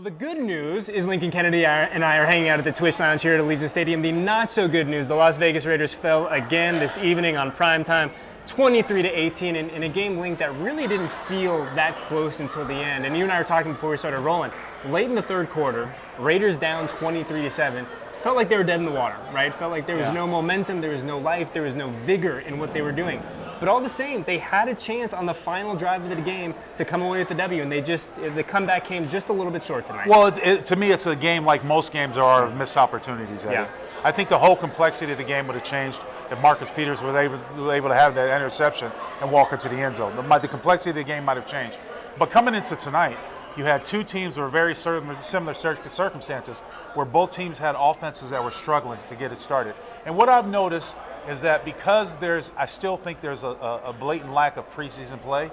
Well, the good news is Lincoln Kennedy and I are hanging out at the Twitch Lounge here at Allegiant Stadium. The not so good news, the Las Vegas Raiders fell again this evening on primetime, 23-18, in a game, Link, that really didn't feel that close until the end. And you and I were talking before we started rolling. Late in the third quarter, Raiders down 23-7. Felt like they were dead in the water, right? Felt like there was no momentum, there was no life, there was no vigor in what they were doing. But all the same, they had a chance on the final drive of the game to come away with the W, and the comeback came just a little bit short tonight. Well, to me, it's a game like most games are of missed opportunities. Eddie. Yeah. I think the whole complexity of the game would have changed if Marcus Peters was able to have that interception and walk into the end zone. The complexity of the game might have changed. But coming into tonight, you had two teams that were very similar circumstances where both teams had offenses that were struggling to get it started. And what I've noticed is that because I still think there's a blatant lack of preseason play,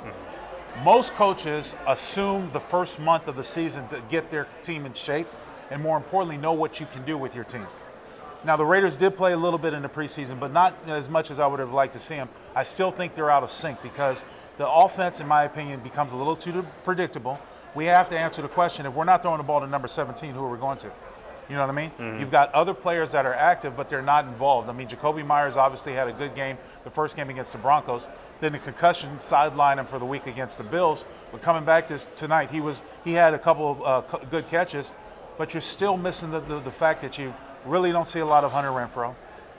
most coaches assume the first month of the season to get their team in shape and, more importantly, know what you can do with your team. Now, the Raiders did play a little bit in the preseason, but not as much as I would have liked to see them. I still think they're out of sync because the offense, in my opinion, becomes a little too predictable. We have to answer the question, if we're not throwing the ball to number 17, who are we going to? You know what I mean? Mm-hmm. You've got other players that are active, but they're not involved. I mean, Jacoby Myers obviously had a good game the first game against the Broncos. Then the concussion sidelined him for the week against the Bills. But coming back tonight, he had a couple of good catches, but you're still missing the fact that you really don't see a lot of Hunter Renfrow.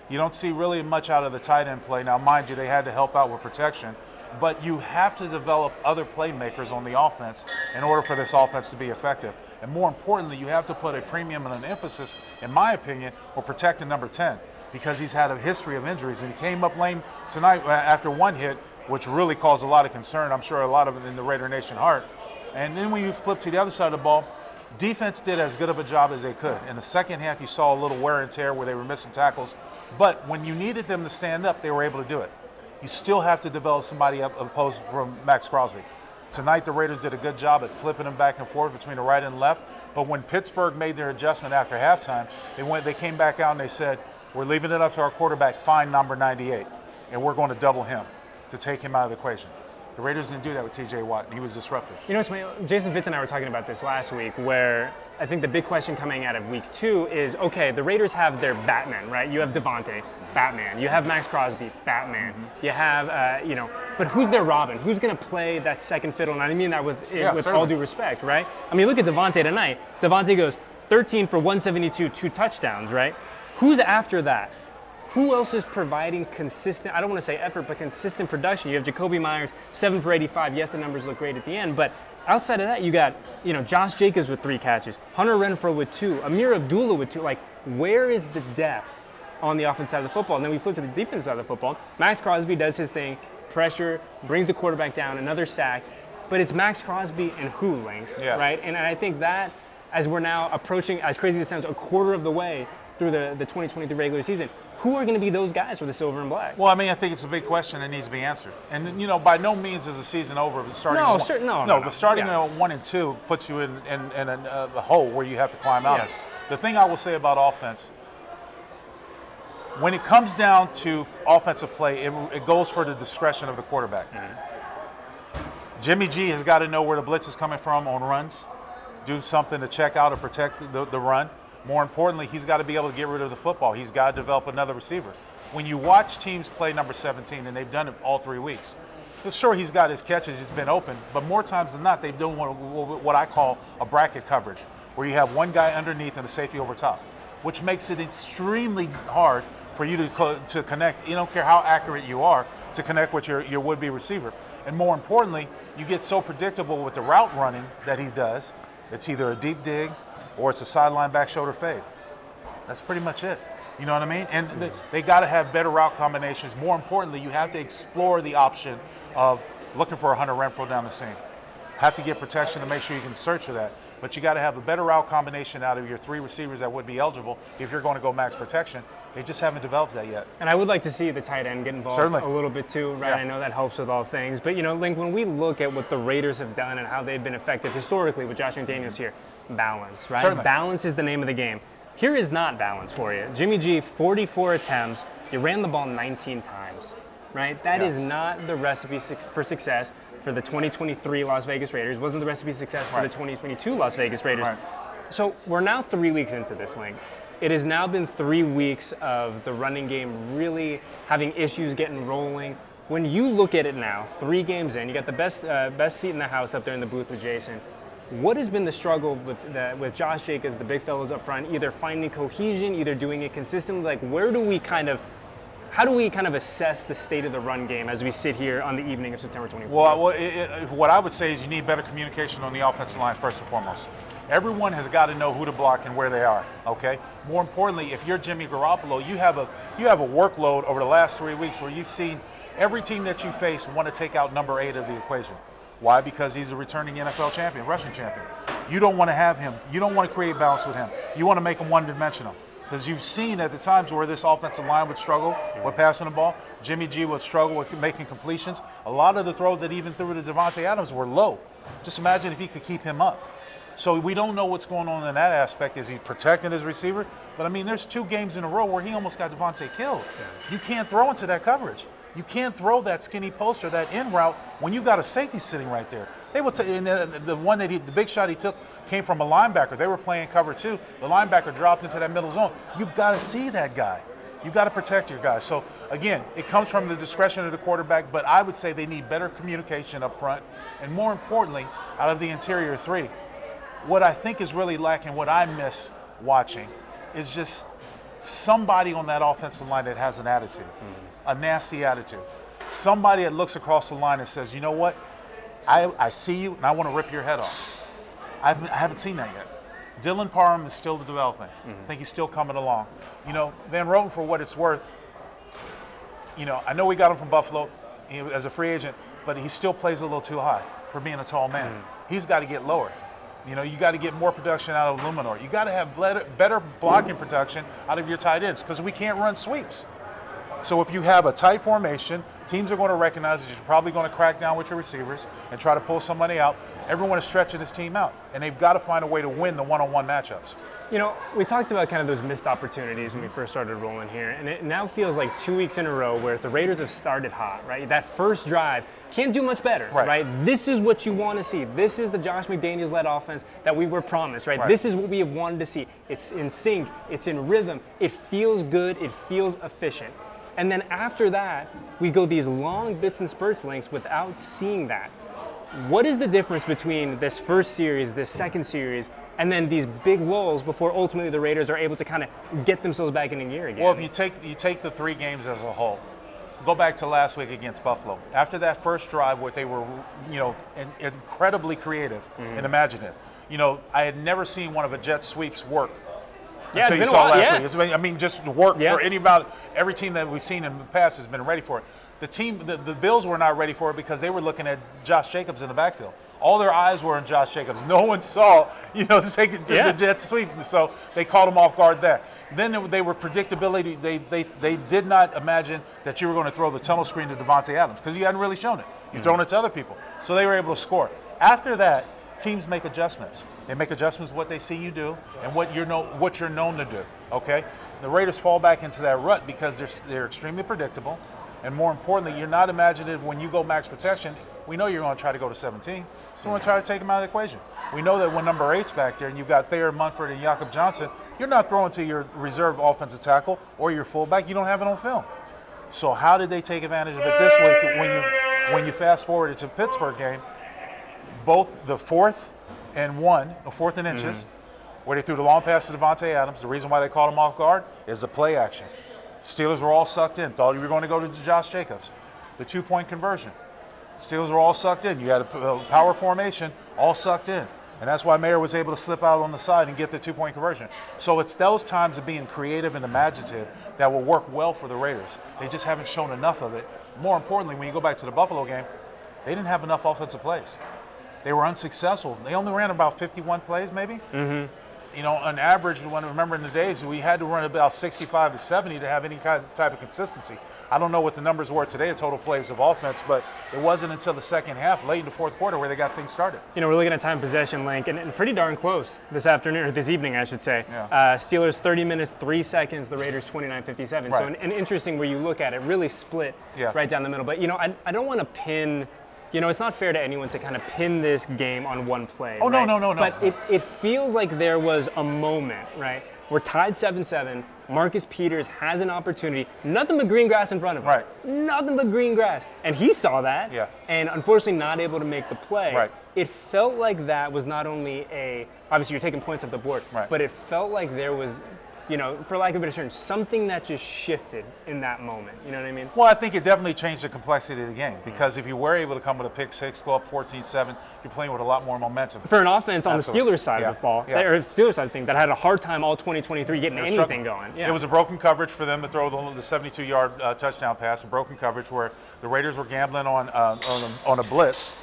You don't see really much out of the tight end play. Now, mind you, they had to help out with protection. But you have to develop other playmakers on the offense in order for this offense to be effective. And more importantly, you have to put a premium and an emphasis, in my opinion, on protecting number 10 because he's had a history of injuries. And he came up lame tonight after one hit, which really caused a lot of concern, I'm sure a lot of it in the Raider Nation heart. And then when you flip to the other side of the ball, defense did as good of a job as they could. In the second half, you saw a little wear and tear where they were missing tackles. But when you needed them to stand up, they were able to do it. You still have to develop somebody up opposed from Max Crosby. Tonight, the Raiders did a good job at flipping them back and forth between the right and left. But when Pittsburgh made their adjustment after halftime, they came back out and they said, we're leaving it up to our quarterback, find number 98, and we're going to double him to take him out of the equation. The Raiders didn't do that with T.J. Watt, and he was disruptive. You know, it's funny, Jason Fitz and I were talking about this last week, where I think the big question coming out of week 2 is, okay, the Raiders have their Batman, right? You have Devontae, Batman. You have Max Crosby, Batman. Mm-hmm. You have, but who's their Robin? Who's going to play that second fiddle? And I mean that with all due respect, right? I mean, look at Devontae tonight. Devontae goes 13 for 172, 2 touchdowns, right? Who's after that? Who else is providing consistent, I don't want to say effort, but consistent production? You have Jacoby Myers, 7 for 85. Yes, the numbers look great at the end, but outside of that, you got, Josh Jacobs with 3 catches, Hunter Renfrow with 2, Amir Abdullah with 2. Like, where is the depth on the offense side of the football? And then we flip to the defense side of the football. Max Crosby does his thing, pressure, brings the quarterback down, another sack, but it's Max Crosby and who, Link, right? And I think that, as we're now approaching, as crazy as it sounds, a quarter of the way through the 2023 regular season, who are going to be those guys for the silver and black? Well, I mean, I think it's a big question that needs to be answered. And, by no means is the season over. But starting but starting at 1 and 2 puts you in a hole where you have to climb out of. The thing I will say about offense, when it comes down to offensive play, it goes for the discretion of the quarterback. Mm-hmm. Jimmy G has got to know where the blitz is coming from on runs, do something to check out or protect the run. More importantly, he's got to be able to get rid of the football. He's got to develop another receiver. When you watch teams play number 17, and they've done it all 3 weeks, sure, he's got his catches, he's been open, but more times than not, they've done what I call a bracket coverage, where you have one guy underneath and a safety over top, which makes it extremely hard for you to connect. You don't care how accurate you are to connect with your would-be receiver. And more importantly, you get so predictable with the route running that he does. It's either a deep dig or it's a sideline back shoulder fade. That's pretty much it. You know what I mean? And they got to have better route combinations. More importantly, you have to explore the option of looking for a Hunter Renfrow down the seam. Have to get protection to make sure you can search for that. But you got to have a better route combination out of your 3 receivers that would be eligible if you're going to go max protection. They just haven't developed that yet. And I would like to see the tight end get involved a little bit too, right? Yeah. I know that helps with all things. But, Link, when we look at what the Raiders have done and how they've been effective historically with Josh McDaniels here, balance, right? Certainly. Balance is the name of the game. Here is not balance for you. Jimmy G, 44 attempts. You ran the ball 19 times, right? That is not the recipe for success for the 2023 Las Vegas Raiders. Wasn't the recipe for success for the 2022 Las Vegas Raiders. Right. So we're now 3 weeks into this, Link. It has now been 3 weeks of the running game really having issues getting rolling. When you look at it now, 3 games in, you got the best seat in the house up there in the booth with Jason. What has been the struggle with Josh Jacobs, the big fellas up front, either finding cohesion, either doing it consistently? Like, how do we kind of assess the state of the run game as we sit here on the evening of September 24th? Well, what I would say is you need better communication on the offensive line first and foremost. Everyone has got to know who to block and where they are, okay? More importantly, if you're Jimmy Garoppolo, you have a workload over the last 3 weeks where you've seen every team that you face want to take out number 8 of the equation. Why? Because he's a returning NFL champion, rushing champion. You don't want to have him. You don't want to create balance with him. You want to make him one-dimensional. Because you've seen at the times where this offensive line would struggle with passing the ball, Jimmy G would struggle with making completions. A lot of the throws that even threw to Devontae Adams were low. Just imagine if he could keep him up. So we don't know what's going on in that aspect. Is he protecting his receiver? But, I mean, there's 2 games in a row where he almost got Devontae killed. You can't throw into that coverage. You can't throw that skinny post or that in route when you got a safety sitting right there. They would and the one that the big shot he took came from a linebacker. They were playing cover 2. The linebacker dropped into that middle zone. You've got to see that guy. You've got to protect your guy. So, again, it comes from the discretion of the quarterback, but I would say they need better communication up front. And more importantly, out of the interior 3, what I think is really lacking, what I miss watching, is just somebody on that offensive line that has an attitude, a nasty attitude. Somebody that looks across the line and says, you know what, I see you and I want to rip your head off. I haven't seen that yet. Dylan Parham is still developing. I think he's still coming along. You know, Van Roten, for what it's worth, you know, I know we got him from Buffalo as a free agent, but he still plays a little too high for being a tall man. He's got to get lower. You know, you got to get more production out of Luminor. You got to have better blocking production out of your tight ends because we can't run sweeps. So if you have a tight formation, teams are going to recognize that you're probably going to crack down with your receivers and try to pull somebody out. Everyone is stretching this team out, and they've got to find a way to win the one-on-one matchups. You know, we talked about kind of those missed opportunities when we first started rolling here, and it now feels like 2 weeks in a row where the Raiders have started hot, right? That first drive can't do much better, right? This is what you want to see. This is the Josh McDaniels-led offense that we were promised, right? This is what we have wanted to see. It's in sync. It's in rhythm. It feels good. It feels efficient. And then after that, we go these long bits and spurts, Links, without seeing that. What is the difference between this first series, this second series, and then these big lulls before ultimately the Raiders are able to kind of get themselves back in gear again? Well, if you take the 3 games as a whole, go back to last week against Buffalo. After that first drive where they were, you know, incredibly creative and imaginative. You know, I had never seen one of a jet sweeps work. Yeah, until it's you been saw a while, last week. I mean, just work for every team that we've seen in the past has been ready for it. The Bills were not ready for it because they were looking at Josh Jacobs in the backfield. All their eyes were on Josh Jacobs. No one saw, you know, the jet sweep, so they caught him off guard there. Then they were predictability. They did not imagine that you were going to throw the tunnel screen to Devontae Adams because you hadn't really shown it. You've thrown it to other people, so they were able to score. After that, teams make adjustments. They make adjustments to what they see you do and what you're known to do. Okay, the Raiders fall back into that rut because they're extremely predictable, and more importantly, you're not imaginative when you go max protection. We know you're going to try to go to 17, so we're going to try to take them out of the equation. We know that when number 8's back there and you've got Thayer Munford and Jakob Johnson, you're not throwing to your reserve offensive tackle or your fullback. You don't have it on film. So how did they take advantage of it this week when you fast forward to the Pittsburgh game? Both the 4th and inches, where they threw the long pass to Devontae Adams. The reason why they caught him off guard is the play action. Steelers were all sucked in. Thought you were going to go to Josh Jacobs. The 2-point conversion. Steelers were all sucked in. You had a power formation, all sucked in. And that's why Mayer was able to slip out on the side and get the 2-point conversion. So it's those times of being creative and imaginative that will work well for the Raiders. They just haven't shown enough of it. More importantly, when you go back to the Buffalo game, they didn't have enough offensive plays. They were unsuccessful. They only ran about 51 plays, maybe. You know, on average, remember in the days, we had to run about 65 to 70 to have any type of consistency. I don't know what the numbers were today, the total plays of offense, but it wasn't until the second half, late in the fourth quarter, where they got things started. You know, we're looking at time possession, Link, and pretty darn close this afternoon, or this evening, I should say. Steelers 30 minutes, 3 seconds, the Raiders 29:57. So an interesting where you look at it, really split right down the middle. But, you know, I don't want to pin you know, it's not fair to anyone to kind of pin this game on one play. Oh, right? no. But it feels like there was a moment, right? We're tied 7-7. Marcus Peters has an opportunity. Nothing but green grass in front of him. Right. Nothing but green grass. And he saw that. Yeah. And unfortunately not able to make the play. Right. It felt like that was not only obviously you're taking points off the board, Right. but it felt like there was, you know, for lack of a better term, something that just shifted in that moment. You know what I mean? Well, I think it definitely changed the complexity of the game because if you were able to come with a pick six, go up 14-7, you're playing with a lot more momentum. For an offense on Absolutely. the Steelers side Yeah. of the ball, Yeah. or Steelers side of the thing, that had a hard time all 2023 getting anything struggling. going. Yeah. It was a broken coverage for them to throw the 72-yard touchdown pass, a broken coverage where the Raiders were gambling on a blitz,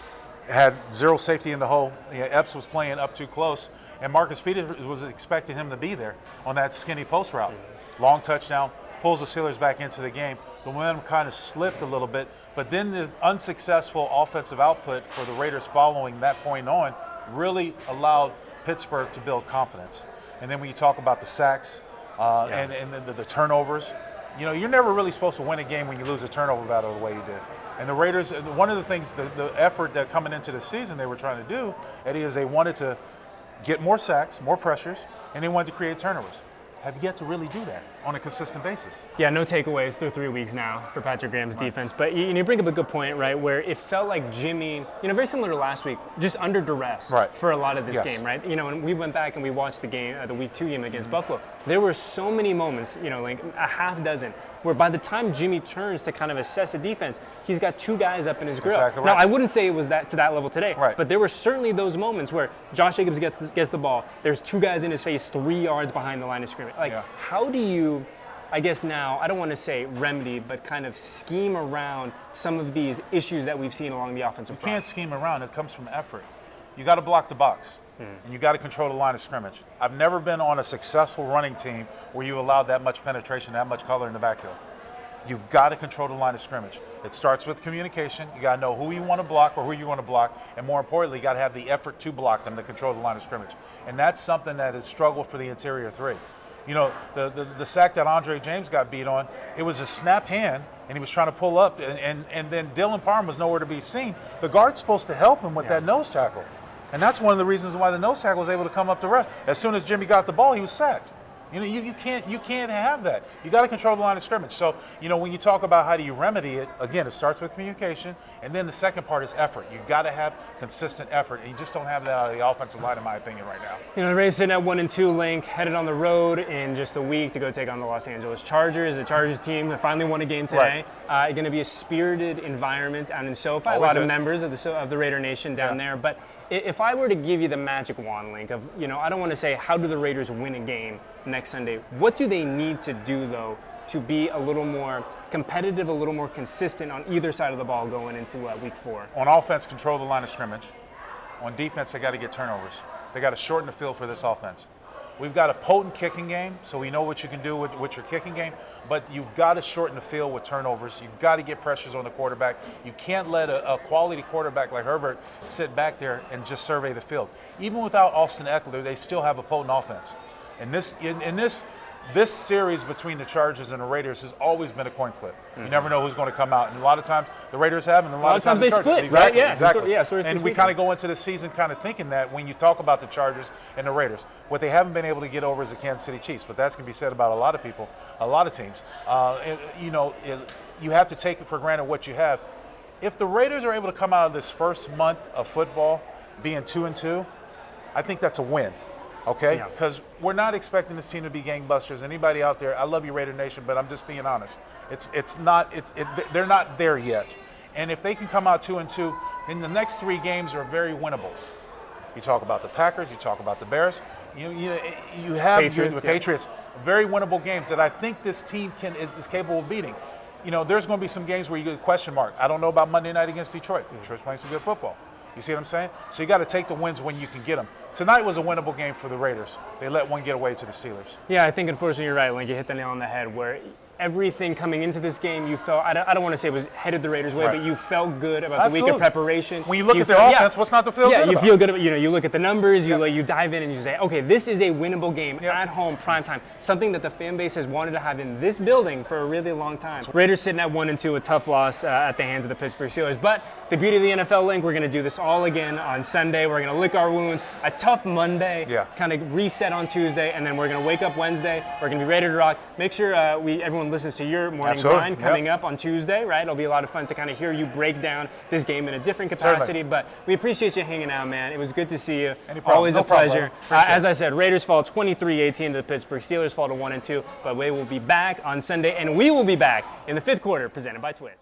had zero safety in the hole. Epps was playing up too close, and Marcus Peters was expecting him to be there on that skinny post route. Long touchdown, pulls the Steelers back into the game. The momentum kind of slipped a little bit, but then the unsuccessful offensive output for the Raiders following that point on really allowed Pittsburgh to build confidence. And then when you talk about the sacks and the turnovers, you know, you're never really supposed to win a game when you lose a turnover battle the way you did. And the Raiders, one of the things, the effort that coming into the season they were trying to do, Eddie, is they wanted to get more sacks, more pressures, and they wanted to create turnovers. Have yet to really do that on a consistent basis. Yeah, no takeaways through 3 weeks now for Patrick Graham's defense. But you bring up a good point, right, where it felt like Jimmy, you know, very similar to last week, just under duress for a lot of this game, right? You know, and we went back and we watched the game, the week 2 game against Buffalo. There were so many moments, you know, like a half dozen, where by the time Jimmy turns to kind of assess the defense, he's got 2 guys up in his grill. Exactly right. Now, I wouldn't say it was to that level today, Right. but there were certainly those moments where Josh Jacobs gets the ball, there's 2 guys in his face 3 yards behind the line of scrimmage. Like, how do you, I guess now, I don't want to say remedy, but kind of scheme around some of these issues that we've seen along the offensive front? You can't scheme around. It comes from effort. You got to block the box, and you got to control the line of scrimmage. I've never been on a successful running team where you allowed that much penetration, that much color in the backfield. You've got to control the line of scrimmage. It starts with communication. You got to know who you want to block or who you want to block, and more importantly, you got to have the effort to block them to control the line of scrimmage. And that's something that has struggled for the interior 3. You know, the sack that Andre James got beat on, it was a snap hand, and he was trying to pull up, and then Dylan Parham was nowhere to be seen. The guard's supposed to help him with that nose tackle. And that's one of the reasons why the nose tackle was able to come up the rush. As soon as Jimmy got the ball, he was sacked. You know, you can't have that. You got to control the line of scrimmage. So, you know, when you talk about how do you remedy it, again, it starts with communication, and then the second part is effort. You got to have consistent effort, and you just don't have that out of the offensive line, in my opinion, right now. You know, the Rays sitting at 1-2, Link, headed on the road in just a week to go take on the Los Angeles Chargers. The Chargers team that finally won a game today. Right. Going to be a spirited environment down in SoFi. Always a lot of is. members of the Raider Nation down there, but if I were to give you the magic wand, Link, of, you know, I don't want to say how do the Raiders win a game next Sunday. What do they need to do, though, to be a little more competitive, a little more consistent on either side of the ball going into week 4? On offense, control the line of scrimmage. On defense, they got to get turnovers. They got to shorten the field for this offense. We've got a potent kicking game, so we know what you can do with your kicking game, but you've got to shorten the field with turnovers. You've got to get pressures on the quarterback. You can't let a quality quarterback like Herbert sit back there and just survey the field. Even without Austin Eckler, they still have a potent offense. And this series between the Chargers and the Raiders has always been a coin flip. You never know who's going to come out. And a lot of times the Raiders have, and a lot of times they the Chargers. split, exactly, right? Yeah, exactly. And we kind of go into the season kind of thinking that when you talk about the Chargers and the Raiders, what they haven't been able to get over is the Kansas City Chiefs. But that's going to be said about a lot of people, a lot of teams. You have to take it for granted what you have. If the Raiders are able to come out of this first month of football being 2-2, I think that's a win. Okay, because we're not expecting this team to be gangbusters. Anybody out there, I love you, Raider Nation, but I'm just being honest. They're not there yet. And if they can come out 2-2, then the next 3 games are very winnable. You talk about the Packers, you talk about the Bears, you have the Patriots, very winnable games that I think this team is capable of beating. You know, there's going to be some games where you get a question mark. I don't know about Monday night against Detroit. Detroit's playing some good football. You see what I'm saying? So you got to take the wins when you can get them. Tonight was a winnable game for the Raiders. They let one get away to the Steelers. Yeah, I think unfortunately you're right, Link. You hit the nail on the head where everything coming into this game, you felt, I don't want to say it was headed the Raiders' way, Right. but you felt good about the week of Absolutely. preparation. When you look at their felt- offense, what's not to feel yeah, good you about? feel good about, you look at the numbers, Yep. you dive in and you say, okay, this is a winnable game Yep. at home, prime time, something that the fan base has wanted to have in this building for a really long time. Raiders sitting at 1-2, a tough loss at the hands of the Pittsburgh Steelers, but the beauty of the NFL link, we're going to do this all again on Sunday. We're going to lick our wounds, a tough Monday, Yeah. kind of reset on Tuesday, and then we're going to wake up Wednesday. We're going to be ready to rock. Make sure everyone listens to your morning Absolutely. grind coming Yep. up on Tuesday, right? It'll be a lot of fun to kind of hear you break down this game in a different capacity. Certainly. But we appreciate you hanging out, man. It was good to see you. Any problem. Always No a problem, pleasure. brother. Appreciate As I said, Raiders fall 23-18 to the Pittsburgh Steelers, fall to 1-2. But we will be back on Sunday, and we will be back in the fifth quarter, presented by Twitch.